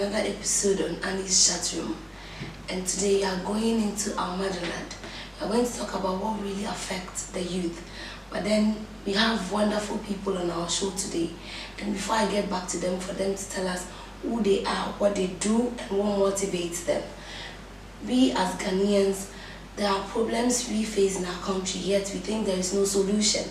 another episode on Annie's Chatroom. And today we are going into our motherland. We are going to talk about what really affects the youth. But then we have wonderful people on our show today. And before I get back to them, for them to tell us who they are, what they do, and what motivates them. We as Ghanaians, there are problems we face in our country, yet we think there is no solution.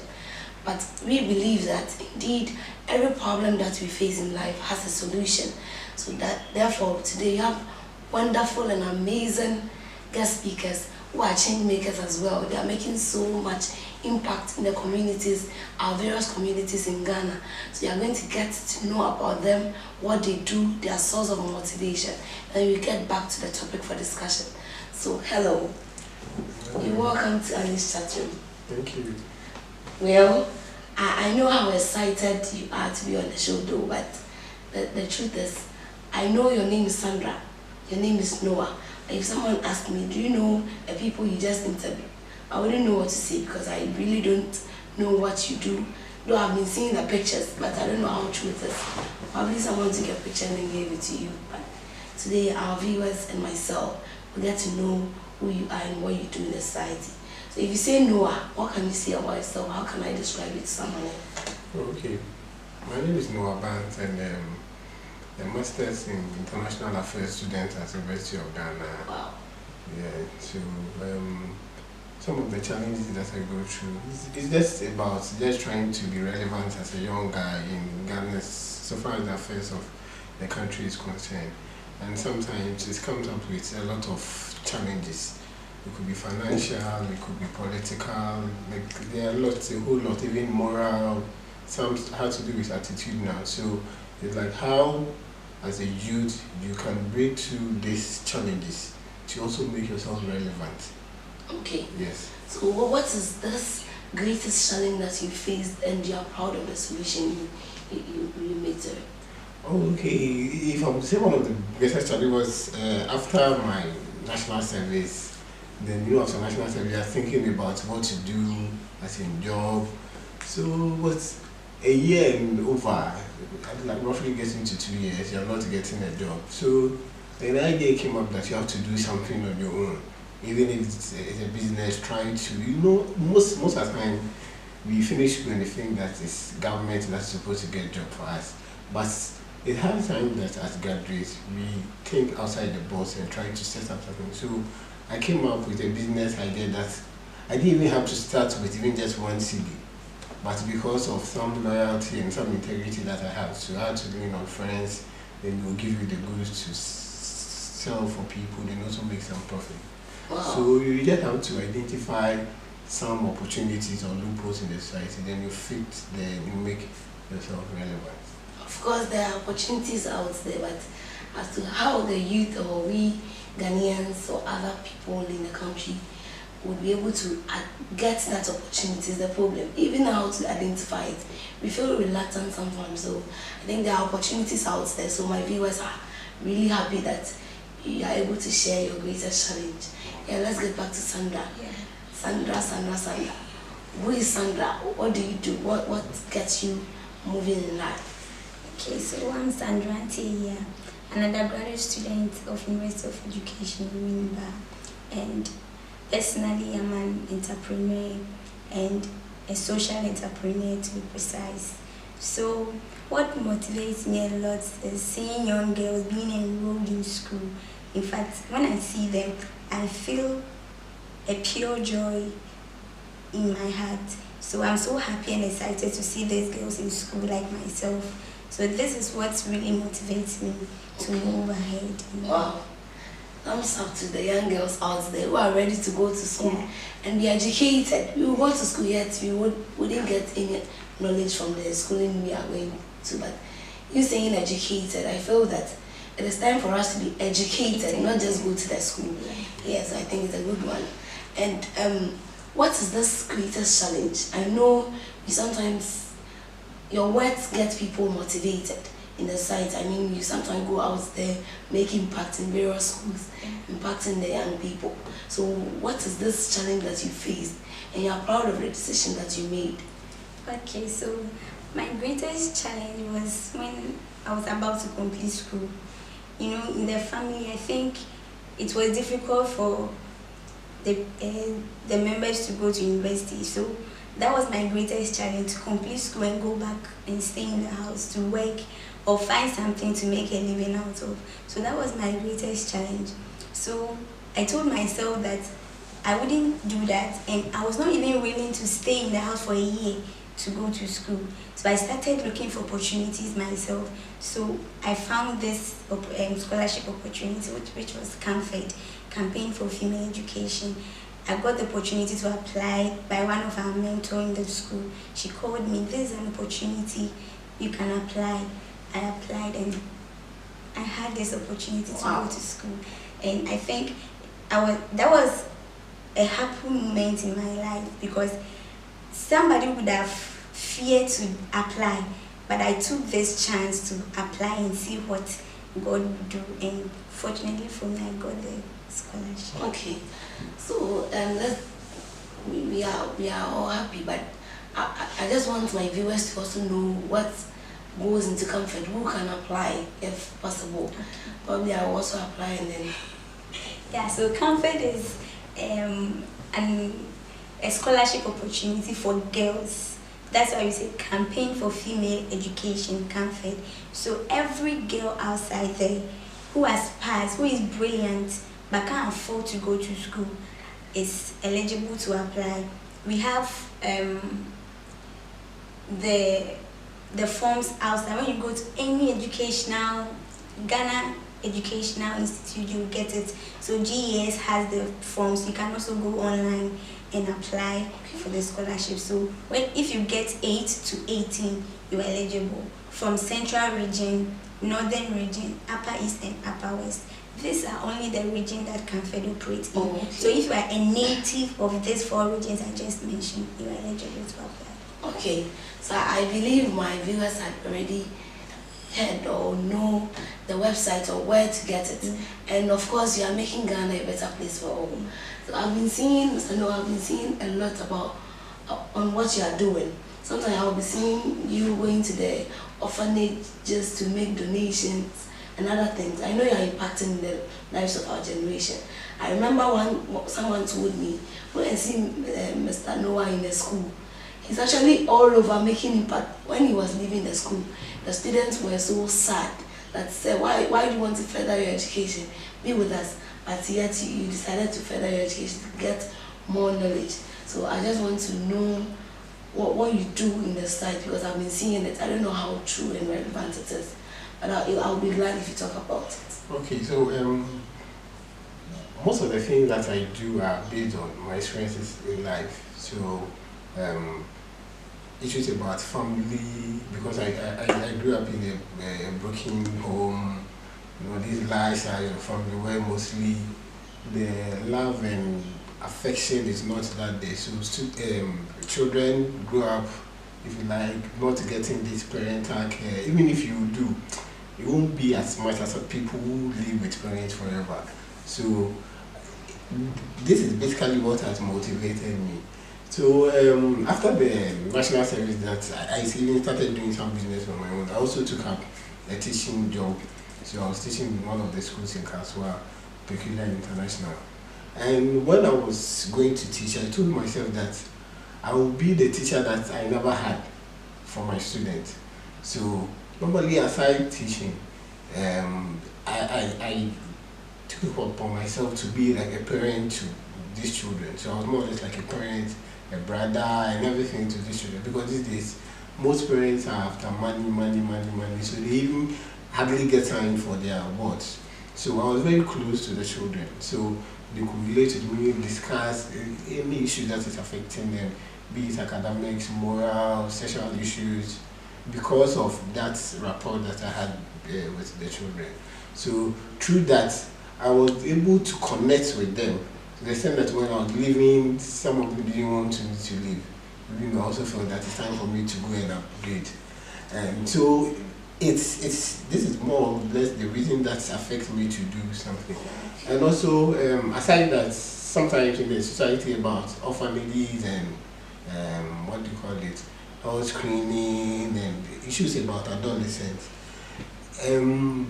But we believe that indeed every problem that we face in life has a solution. So that therefore today we have wonderful and amazing guest speakers who are change makers as well. They are making so much impact in the communities, our various communities in Ghana. So you are going to get to know about them, what they do, their source of motivation, and we get back to the topic for discussion. So hello. You're welcome to Alice Chatroom. Thank you. Well, I know how excited you are to be on the show though, but the truth is, I know your name is Sandra, your name is Noah. If someone asked me, do you know the people you just interviewed? I wouldn't know what to say because I really don't know what you do. Though I've been seeing the pictures, but I don't know how true it is. Probably someone took a picture and then gave it to you. But today, our viewers and myself will get to know who you are and what you do in the society. So if you say Noah, what can you say about yourself? How can I describe it to someone else? Okay. My name is Noah Bant and a Master's in International Affairs student at the University of Ghana. Wow. Yeah, so some of the challenges that I go through, it's just about just trying to be relevant as a young guy in Ghana so far as the affairs of the country is concerned. And sometimes it comes up with a lot of challenges. It could be financial, it could be political, like there are lots, a whole lot, even moral, some have to do with attitude now. So it's like how, as a youth, you can break through these challenges to also make yourself relevant. Okay. Yes. So what is this greatest challenge that you faced and you are proud of the solution you made to it? Okay, if I would say one of the greatest challenges was after my national service. Then after national service, you're thinking about what to do as a job. So what's a year and over, like roughly getting to 2 years, you're not getting a job. So the idea came up that you have to do something on your own, even if it's a business. Trying to, most of the time we finish school and we think that it's government that's supposed to get a job for us. But it has time that as graduates we think outside the box and try to set up something. So I came up with a business idea that I didn't even have to start with even just one CD, but because of some loyalty and some integrity that I have, so I had to lean on friends, then they'll give you the goods to sell for people, then also make some profit. Wow. So you just have to identify some opportunities or loopholes in the society, then you fit there, you make yourself relevant. Of course, there are opportunities out there, but as to how the youth or we Ghanaians or other people in the country would be able to get that opportunity is the problem. Even how to identify it, we feel reluctant sometimes. So I think there are opportunities out there. So my viewers are really happy that you are able to share your greatest challenge. Yeah, let's get back to Sandra. Yeah. Sandra. Who is Sandra? What do you do? What gets you moving in life? Okay, so I'm Sandra Tia, an undergraduate student of University of Education in Wimba, and personally I'm an entrepreneur and a social entrepreneur to be precise. So what motivates me a lot is seeing young girls being enrolled in school. In fact, when I see them, I feel a pure joy in my heart. So I'm so happy and excited to see these girls in school like myself. So this is what really motivates me to move ahead. Wow. Thumbs up to the young girls out there who are ready to go to school and be educated. We will go to school yet we wouldn't get any knowledge from the schooling we are going to. But you saying educated, I feel that it is time for us to be educated, not just go to the school. Yes, I think it's a good one. And what is this greatest challenge? I know you sometimes your words get people motivated in the site. I mean, you sometimes go out there, make impact in various schools, impacting the young people. So what is this challenge that you faced and you're proud of the decision that you made? Okay, so my greatest challenge was when I was about to complete school. in the family, I think it was difficult for the members to go to university. So that was my greatest challenge, to complete school and go back and stay in the house to work or find something to make a living out of. So that was my greatest challenge. So I told myself that I wouldn't do that, and I was not even willing to stay in the house for a year to go to school. So I started looking for opportunities myself. So I found this scholarship opportunity, which was CAMFED, Campaign for Female Education. I got the opportunity to apply by one of our mentors in the school. She called me, "This is an opportunity, you can apply." I applied and I had this opportunity to go to school. And I think that was a happy moment in my life, because somebody would have feared to apply, but I took this chance to apply and see what God would do, and fortunately for me, I got the scholarship. Okay, so we are all happy, but I just want my viewers to also know what goes into CAMFED. Who can apply if possible? Okay. Probably I will also apply and then. Yeah, so CAMFED is a scholarship opportunity for girls. That's why we say Campaign for Female Education, CAMFED. So every girl outside there who has passed, who is brilliant but can't afford to go to school, is eligible to apply. We have the forms outside. When you go to any Ghana Educational Institute, you get it. So GES has the forms. You can also go online and apply for the scholarship. So if you get 8 to 18, you are eligible. From Central Region, Northern Region, Upper East and Upper West. These are only the region that CAMFED operates in. Okay. So if you are a native of these 4 regions I just mentioned, you are eligible to apply. Okay, so I believe my viewers had already heard or know the website or where to get it. And of course, you are making Ghana a better place for all. So I've been seeing a lot about on what you are doing. Sometimes I'll be seeing you going to the orphanage just to make donations and other things. I know you are impacting the lives of our generation. I remember someone told me, go and see Mr. Noah in the school. He's actually all over making impact. When he was leaving the school, the students were so sad that said, why do you want to further your education? Be with us. But yet you decided to further your education to get more knowledge. So I just want to know what you do in the site, because I've been seeing it. I don't know how true and relevant it is, but I'll be glad if you talk about it. Okay, so most of the things that I do are based on my experiences in life. So issues about family, because I grew up in a broken home. These lives are in a family where mostly the love and affection is not that there. So children grow up, if you like, not getting this parental care. Even if you do, it won't be as much as people who live with parents forever. So this is basically what has motivated me. So after the national service, that I even started doing some business on my own. I also took up a teaching job. So I was teaching in one of the schools in Kaswa, Peculiar International. And when I was going to teach, I told myself that I will be the teacher that I never had for my students. So normally, aside teaching, I took it upon myself to be like a parent to these children. So I was more or less like a parent, a brother, and everything to these children. Because these days, most parents are after money. So they even hardly get time for their awards. So I was very close to the children. So they could relate with me, discuss any issue that is affecting them, be it academics, moral, sexual issues, because of that rapport that I had with the children. So through that, I was able to connect with them. To the extent that when I was leaving, some of them didn't want me to leave. I also felt that it's time for me to go and upgrade. And so this is more or less the reason that affects me to do something. And also, aside that, sometimes in the society about orphanages and health screening and issues about adolescents,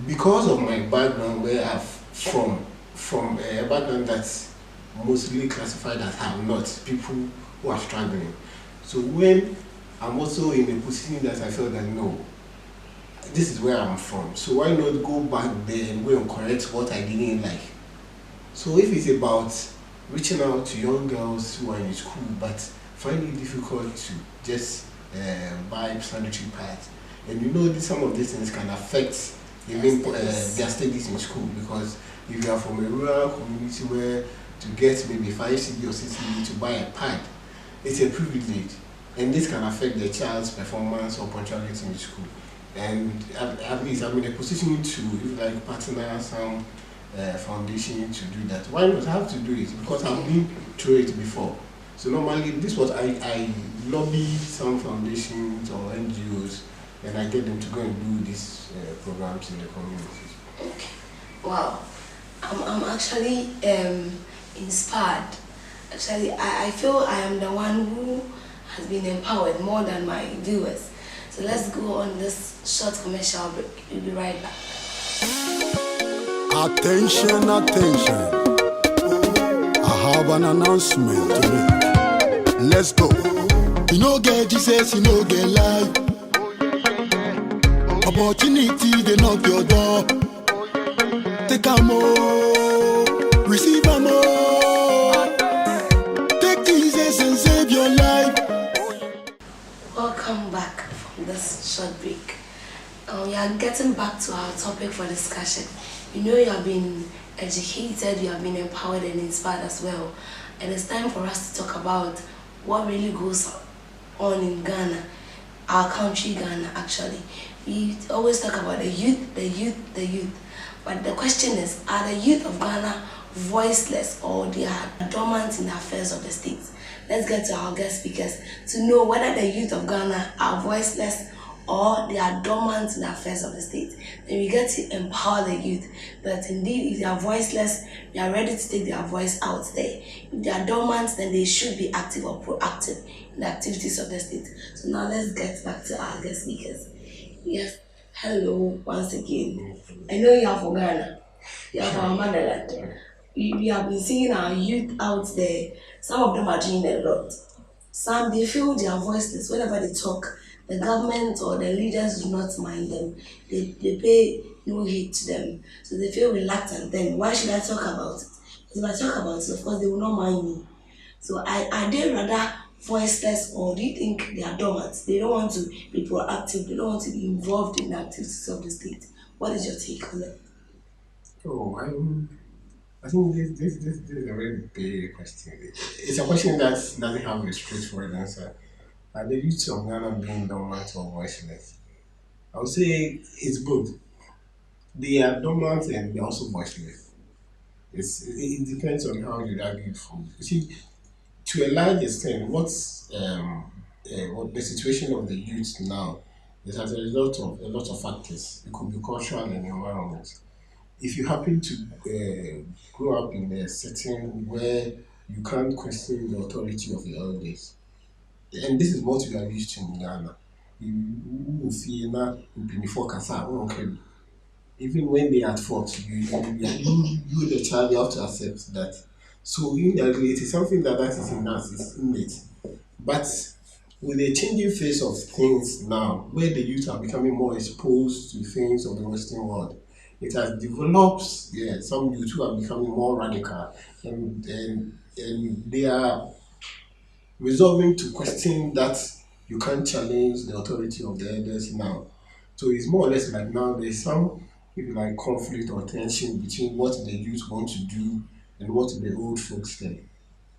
Because of my background, where I've from a background that's mostly classified as have not people who are struggling. So when I'm also in a position that I felt that no, this is where I'm from. So why not go back there and go and correct what I didn't like? So if it's about reaching out to young girls who are in school but find it difficult to just buy sanitary pads, and some of these things can affect even their studies in school, because if you are from a rural community where to get maybe 5 CD or 6 CD to buy a pad, it's a privilege, and this can affect the child's performance or punctuality in school. And at least I'm in a position to, if like, partner some foundation to do that. Why not have to do it? Because I've been through it before. So normally this was I lobby some foundations or NGOs, and I get them to go and do these programs in the communities. Okay. Wow. I'm actually inspired. Actually, I feel I am the one who has been empowered more than my viewers. So let's go on this short commercial break. We'll be right back. Attention, attention. I have an announcement to make. Let's go. You know get Jesus, you know get life. Opportunity, they knock your door. Take a more, receive a more. Take Jesus and save your life. Welcome back from this short break. We are getting back to our topic for discussion. You know, you have been educated, you have been empowered and inspired as well. And it's time for us to talk about what really goes on in Ghana, our country Ghana actually. We always talk about the youth, the youth, the youth. But the question is, are the youth of Ghana voiceless, or they are dormant in the affairs of the state? Let's get to our guest speakers to know whether the youth of Ghana are voiceless or they are dormant in the affairs of the state. Then we get to empower the youth that indeed if they are voiceless, they are ready to take their voice out there. If they are dormant, then they should be active or proactive in the activities of the state. So now let's get back to our guest speakers. Yes, hello once again. I know you are from Ghana. You are from our motherland. We have been seeing our youth out there. Some of them are doing a lot. Some, they feel they are voiceless. Whenever they talk, the government or the leaders do not mind them. They pay no heed to them. So they feel reluctant. Then why should I talk about it? Because if I talk about it, of course, they will not mind me. So are they rather voiceless, or do you think they are dormant? They don't want to be proactive. They don't want to be involved in the activities of the state. What is your take on it? Oh, I think this is a very big question. It's a question that doesn't have a straightforward answer. Are the youth of Ghana being dormant or voiceless? I would say it's both. They are dormant and they're also voiceless. It depends on how you argue it from. You see, to a large extent, what the situation of the youth now is as a result of a lot of factors. It could be cultural and environment. If you happen to grow up in a setting where you can't question the authority of the elders, and this is what we are used to in Ghana. You will see now before Kasa, okay. Even when they are at fault, you the child, you have to accept that. So indirectly, it is something that is in us, it's innate. But with the changing face of things now, where the youth are becoming more exposed to things of the Western world, it has developed, some youth who are becoming more radical, and they are resolving to question that you can't challenge the authority of the elders now. So it's more or less like now there's some, if you like, conflict or tension between what the youth want to do and what the old folks say.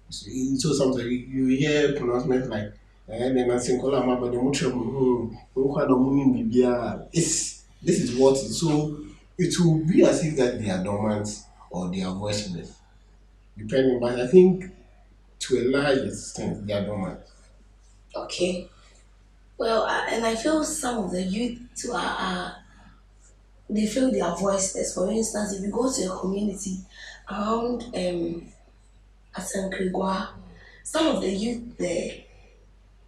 So sometimes you hear pronouncements like then I think but it's this is what so it will be as if that they are dormant or they are voiceless. Depending, but I think to a large extent they are dormant. Okay. Well, and I feel some of the youth too they feel they are voiceless. For instance, if you go to a community around Asankrigwa, some of the youth there,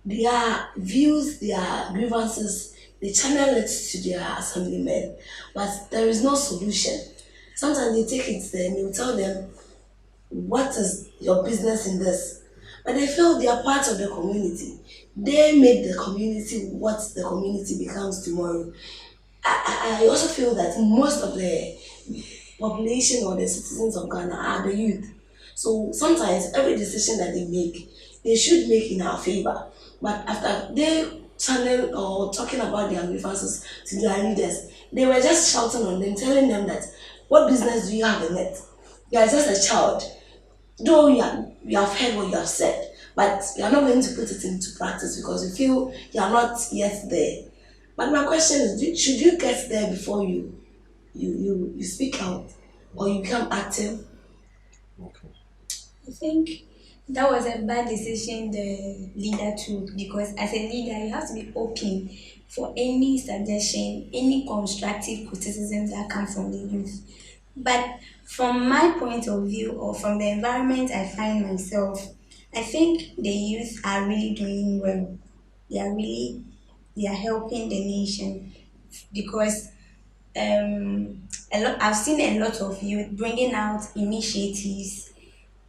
their views, their grievances they channel it to their assemblymen, but there is no solution. Sometimes they take it there and they will tell them, what is your business in this? But they feel they are part of the community. They make the community what the community becomes tomorrow. I also feel that most of the population or the citizens of Ghana are the youth. So sometimes every decision that they make, they should make in our favor. But after they channel or talking about their grievances to their leaders, they were just shouting on them, telling them that what business do you have in it? You are just a child. Though you have heard what you have said, but you are not going to put it into practice because you feel you are not yet there. But my question is, should you get there before you speak out or you become active? Okay. I think that was a bad decision the leader took, because as a leader you have to be open for any suggestion, any constructive criticism that comes from the youth. But from my point of view, or from the environment I find myself, I think the youth are really doing well. They are helping the nation, because I've seen a lot of youth bringing out initiatives,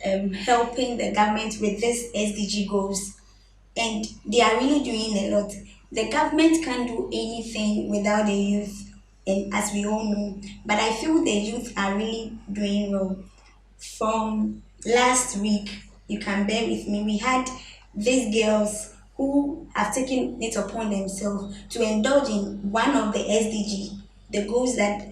helping the government with this SDG goals, and they are really doing a lot. The government can't do anything without the youth, and as we all know, but I feel the youth are really doing well. From last week, you can bear with me, we had these girls who have taken it upon themselves to indulge in one of the SDG, the goals that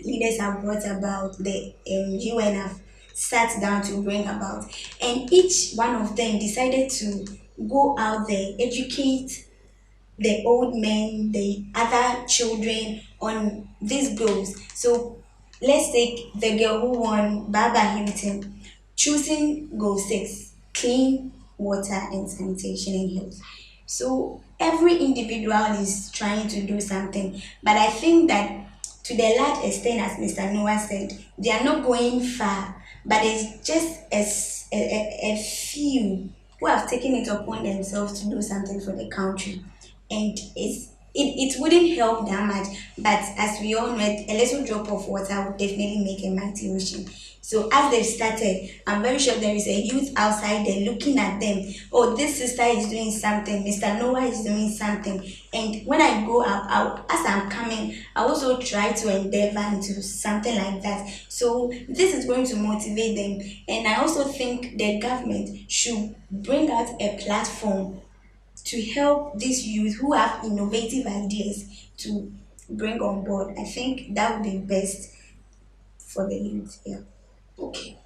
leaders have brought about, the UN have sat down to bring about, and each one of them decided to go out there, educate the old men, the other children on these goals. So let's take the girl who won, Barbara Hilton, choosing goal 6, clean water and sanitation and health. So every individual is trying to do something, but I think that to the large extent, as Mr. Noah said, they are not going far, but it's just a few who have taken it upon themselves to do something for the country. And it wouldn't help that much, but as we all know, a little drop of water would definitely make a mighty ocean. So as they've started, I'm very sure there is a youth outside there looking at them. Oh, this sister is doing something, Mr. Noah is doing something. And when I go up, as I'm coming, I also try to endeavor into something like that. So this is going to motivate them. And I also think the government should bring out a platform to help these youth who have innovative ideas to bring on board. I think that would be best for the youth. Yeah. Okay.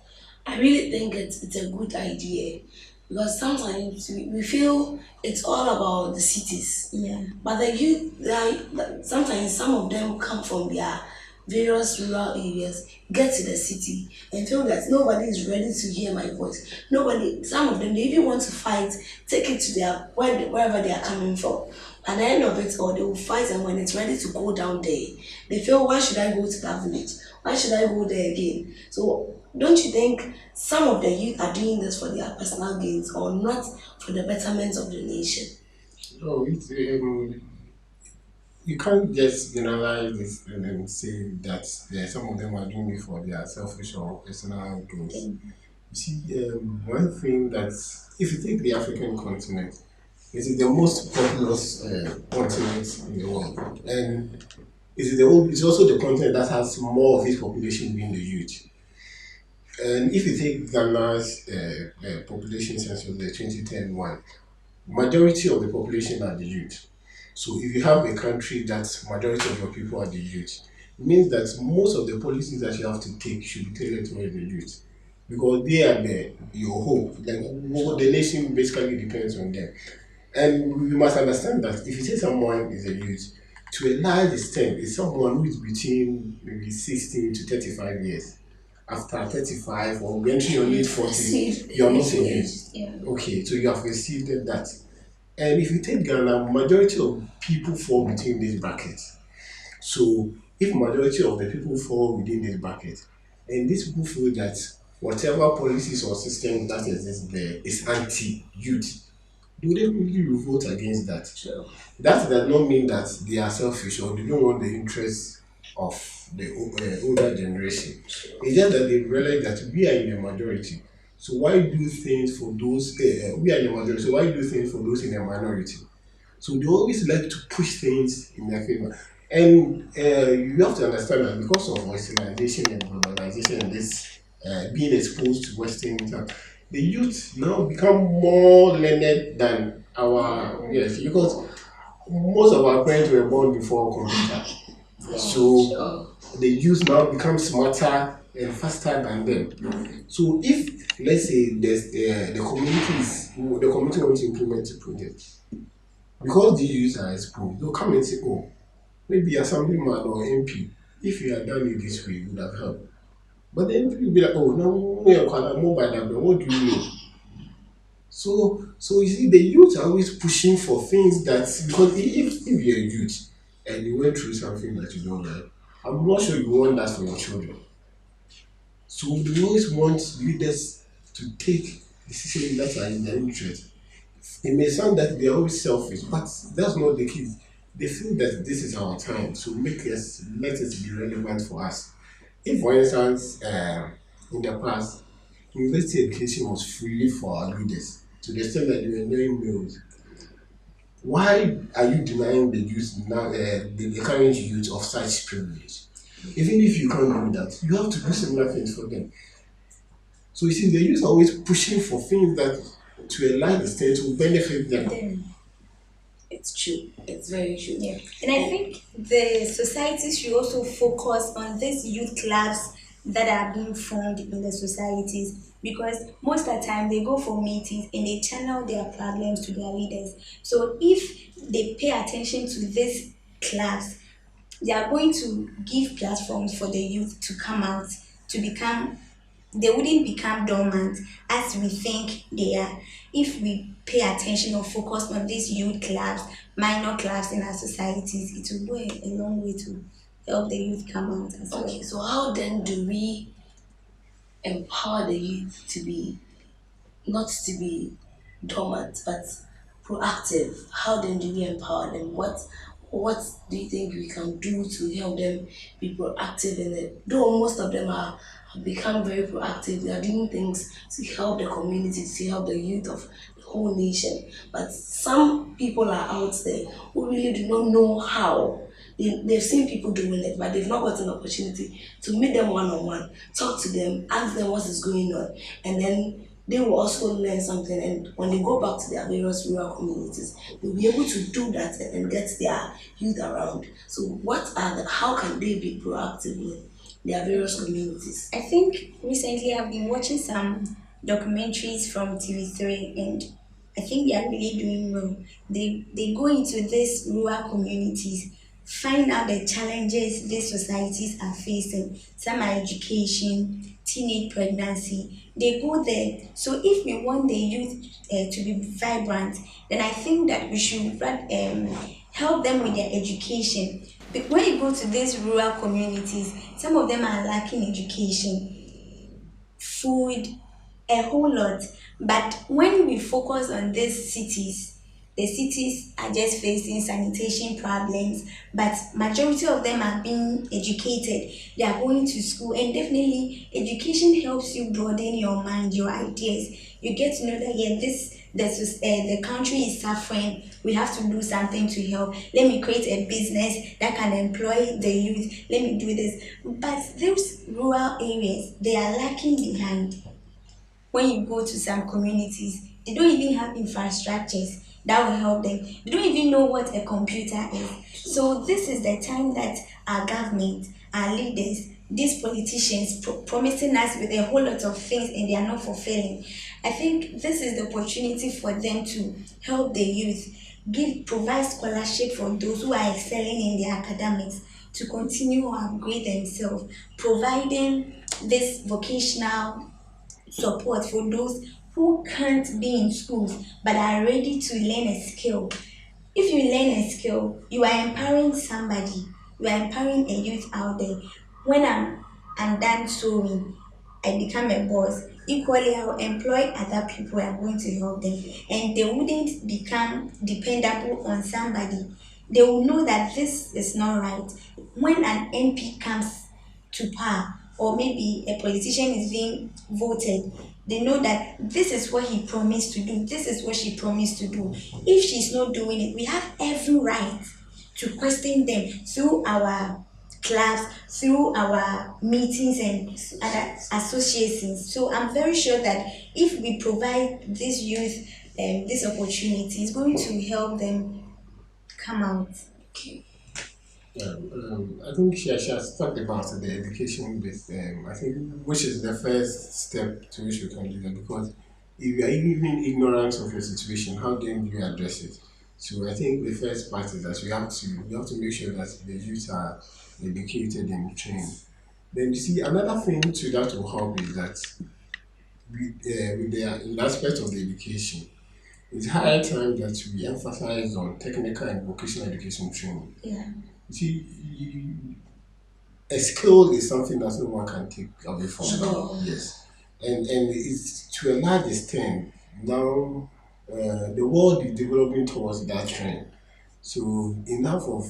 I really think it's a good idea because sometimes we feel it's all about the cities. Yeah. But the youth, sometimes some of them come from their various rural areas, get to the city and feel that nobody is ready to hear my voice. Nobody, some of them, they even want to fight, take it to their, wherever they are coming from. At the end of it all, they will fight, and when it's ready to go down there, they feel, why should I go to that village? Why should I go there again? So don't you think some of the youth are doing this for their personal gains or not for the betterment of the nation? No, you can't just generalize this and then say that some of them are doing it for their selfish or personal gains. You see, one thing that, if you take the African continent, it is the most populous continent in the world, and it's also the continent that has more of its population being the youth. And if you take Ghana's population census, the 2010 one, majority of the population are the youth. So if you have a country that majority of your people are the youth, it means that most of the policies that you have to take should be tailored towards the youth, because they are your hope. Like the nation basically depends on them. And we must understand that if you say someone is a youth, to a large extent, it's someone who is between maybe 16 to 35 years. After 35 or when you hit 40, you're not a youth. Yeah. Okay, so you have received that. And if you take Ghana, majority of people fall between these brackets. So if majority of the people fall within this bracket, and these people feel that whatever policies or systems that exist there is anti-youth, they would definitely revolt against that. True. That does not mean that they are selfish or they don't want the interests of the older generation. It's just that they realize that we are in the majority. So why do things for those we are in the majority? So why do things for those in the minority? So they always like to push things in their favor. And you have to understand that because of westernization and globalization and this being exposed to Western culture, the youth now become more learned than our yes because most of our parents were born before computer. So Sure. the youth now become smarter and faster than them. So if let's say there's the community wants to implement a project because the youth are exposed, they'll come and say, oh, maybe assemblyman or MP, if you had done it this way, it would have helped. But the MP will be like, oh, no, we are quite more by that, but what do you know? So you see, the youth are always pushing for things that because if you're a youth and you went through something that you don't like, I'm not sure you want that for your children. So they always want leaders to take decisions that are in their interest. It may sound that they are always selfish, but that's not the case. They feel that this is our time, so let it be relevant for us. If, for instance, in the past, university education was free for our leaders to the extent that they were knowing meals, why are you denying the youth now, the current youth of such privilege? Even if you can't do that, you have to do similar things for them. So you see, the youth are always pushing for things that, to a large extent, will benefit them. Then, It's true. It's very true. yeah. And I think the society should also focus on these youth clubs that are being formed in the societies because most of the time they go for meetings and they channel their problems to their leaders. So if they pay attention to these clubs, they are going to give platforms for the youth to come out to become they wouldn't become dormant as we think they are if we pay attention or focus on these youth clubs, minor clubs in our societies. It will go a long way to help the youth come out as well. Okay, so how then do we empower the youth to be not to be dormant but proactive? How then do we empower them? What do you think we can do to help them be proactive in it? Though most of them have become very proactive, they are doing things to help the community, to help the youth of the whole nation. But some people are out there who really do not know how. They've seen people doing it, but they've not gotten an opportunity to meet them one on one, talk to them, ask them what is going on, and then they will also learn something. And when they go back to their various rural communities, they'll be able to do that and get their youth around. So, how can they be proactive in their various communities? I think recently I've been watching some documentaries from TV3 and I think they are really doing well. They go into these rural communities, find out the challenges these societies are facing. Some are education, teenage pregnancy. They go there. So if we want the youth to be vibrant, then I think that we should help them with their education. But when you go to these rural communities, some of them are lacking education, food, a whole lot. But when we focus on these cities, the cities are just facing sanitation problems, but majority of them are being educated. They are going to school, and definitely education helps you broaden your mind, your ideas. You get to know that yeah, the country is suffering. We have to do something to help. Let me create a business that can employ the youth. Let me do this. But those rural areas, they are lacking behind. When you go to some communities, they don't even have infrastructures that will help them. They don't even know what a computer is. So this is the time that our government, our leaders, these politicians promising us with a whole lot of things and they are not fulfilling. I think this is the opportunity for them to help the youth, provide scholarship for those who are excelling in their academics to continue to upgrade themselves, providing this vocational support for those who can't be in schools but are ready to learn a skill. If you learn a skill, you are empowering somebody, you are empowering a youth out there. When I'm done sewing, I become a boss. equally I will employ other people who are going to help them, and they wouldn't become dependable on somebody. They will know that this is not right. When an MP comes to power, or maybe a politician is being voted, they know that this is what he promised to do, this is what she promised to do. If she's not doing it, we have every right to question them through our clubs, through our meetings and other associations. So I'm very sure that if we provide this youth this opportunity, it's going to help them come out. Okay. I think she has talked about the education with, I think, which is the first step to which we can do that, because if you are even ignorant of your situation, how then do you address it? So I think the first part is that we have to make sure that the youth are educated and trained. Then you see another thing to that will help is that with the in the aspect of the education, it's high time that we emphasize on technical and vocational education training. Yeah. You see, a skill is something that no one can take away from you. Sure. Yes, and it's to a large extent now. The world is developing towards that trend. So enough of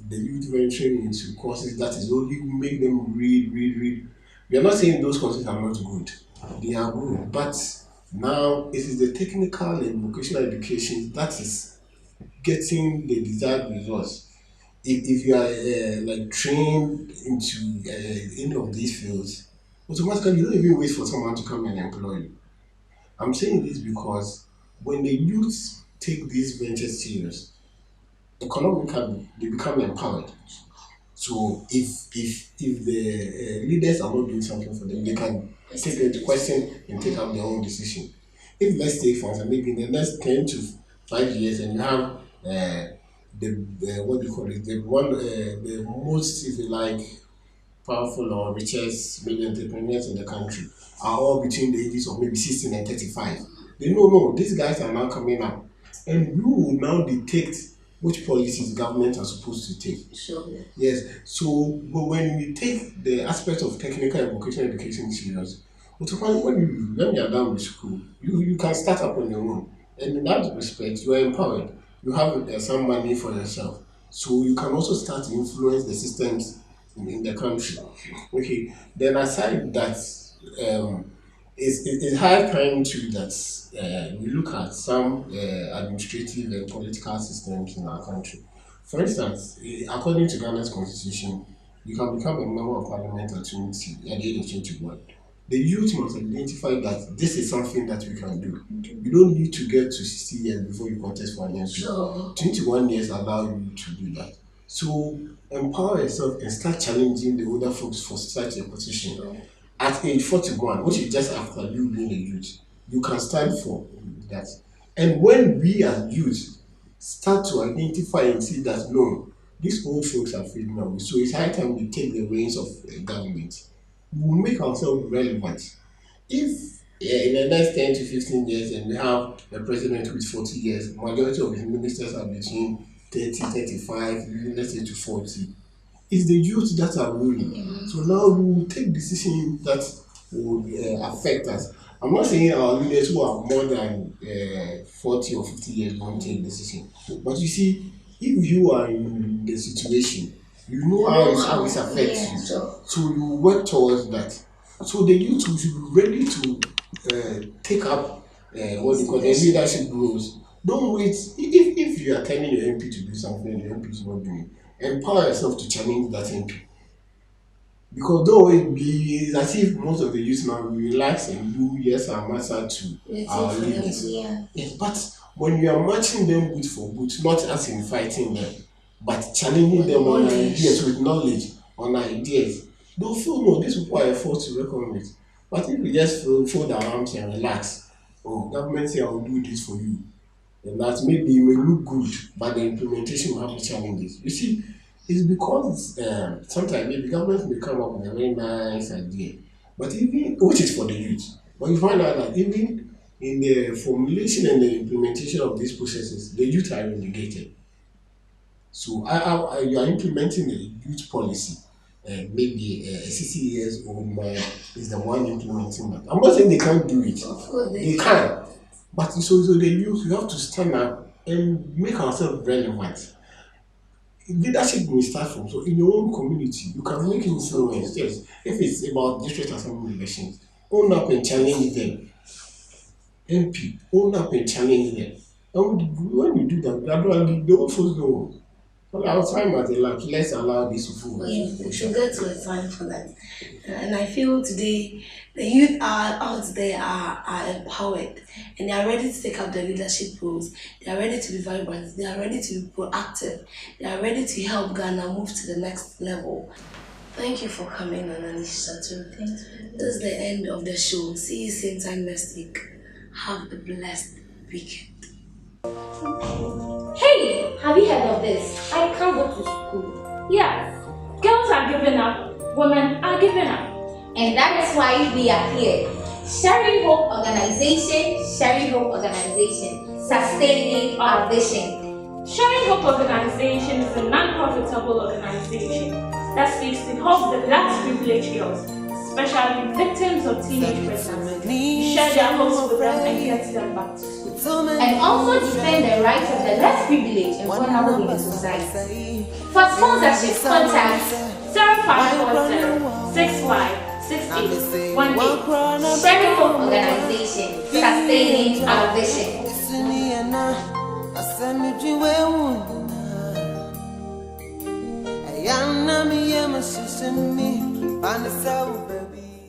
the youth venturing into courses that is only make them read. We are not saying those courses are not good. They are good, but now it is the technical and vocational education that is getting the desired results. If you are like trained into any of these fields, automatically you don't even wait for someone to come and employ you. I'm saying this because when the youth take these ventures serious, economically they become empowered. So if the leaders are not doing something for them, they can take it to question and take up their own decision. If let's say for example, maybe in the next 10 to 5 years, and you have the what do you call it, the most, if you like, powerful or richest male entrepreneurs in the country are all between the ages of maybe 16 and 35. They know, no, these guys are now coming up. And you will now dictate which policies government are supposed to take. Sure. Yes. So, but when we take the aspect of technical and vocational education serious, automatically when you are done with school, you can start up on your own. And in that respect, you are empowered. You have some money for yourself. So you can also start to influence the systems in the country. Okay. Then aside that, it's high time too that we look at some administrative and political systems in our country. For instance, according to Ghana's constitution, you can become a member of parliament at at the age of 21. The youth must identify that this is something that we can do. You don't need to get to 60 years before you contest for an MP. Sure. 21 years allow you to do that. So empower yourself and start challenging the older folks for such a position. Sure. At age 41, which is just after you being a youth, you can stand for that. And when we as youth start to identify and see that no, these old folks are fading away, so it's high time we take the reins of government. We will make ourselves relevant. If in the next 10 to 15 years and we have a president with 40 years, majority of his ministers are between 30, 35, let's say to 40. It's the youth that are ruling. So now we will take decisions that will affect us. I'm not saying our leaders who are more than 40 or 50 years won't take decisions. But you see, if you are in the situation, you know how it affects you. So you work towards that. So the youth should be ready to take up what you call the leadership roles. Don't wait. If you are telling your MP to do something and your MP is not doing it, empower yourself to challenge that MP. Because though it be as if most of the youth now relax and do yes and answer to our leaders. Yes, but when you are matching them boot for boot, not as in fighting them, but challenging them on ideas with knowledge on ideas, they'll feel no, these people are a force to reckon with. But if we just fold our arms and relax, oh, government say I will do this for you, and that maybe it may look good, but the implementation will have challenges. You see, it's because sometimes maybe government may come up with a very nice idea, but even which is for the youth, but you find out that even in the formulation and the implementation of these processes, the youth are relegated. So you are implementing a youth policy, maybe a 60 years old man is the one implementing that. I'm not saying they can't do it. Of course They can. But so the youth, we have to stand up and make ourselves relevant. Leadership will start from, so in your own community, you can make influence. Yes, if it's about district assembly elections, own up and challenge them. MP, own up and challenge them. And when you do that, gradually, the old folks know. Well, our time has elapsed. Let's allow this to follow. yeah, we should get to a time for that. And I feel today the youth are out there are empowered and they are ready to take up the leadership roles. They are ready to be vibrant. They are ready to be proactive. They are ready to help Ghana move to the next level. Thank you for coming on Anisha Chatroom. This is the end of the show. See you same time next week. Have a blessed weekend. Hey, have you heard of this? I can't go to school. Yes, girls are giving up, women are giving up. And that is why we are here. Sharing Hope Organization, sustaining our vision. Sharing Hope Organization is a non-profitable organization that seeks to help the less privileged girls, especially victims of teenage pregnancy, share their hopes with them and get them back to school. And also defend the rights of the less privileged and vulnerable in the society. For sponsorship, contact 0540 656818. Sharing Hope Organization, sustaining our vision. Ayana mi yema shisemi, panisa ube.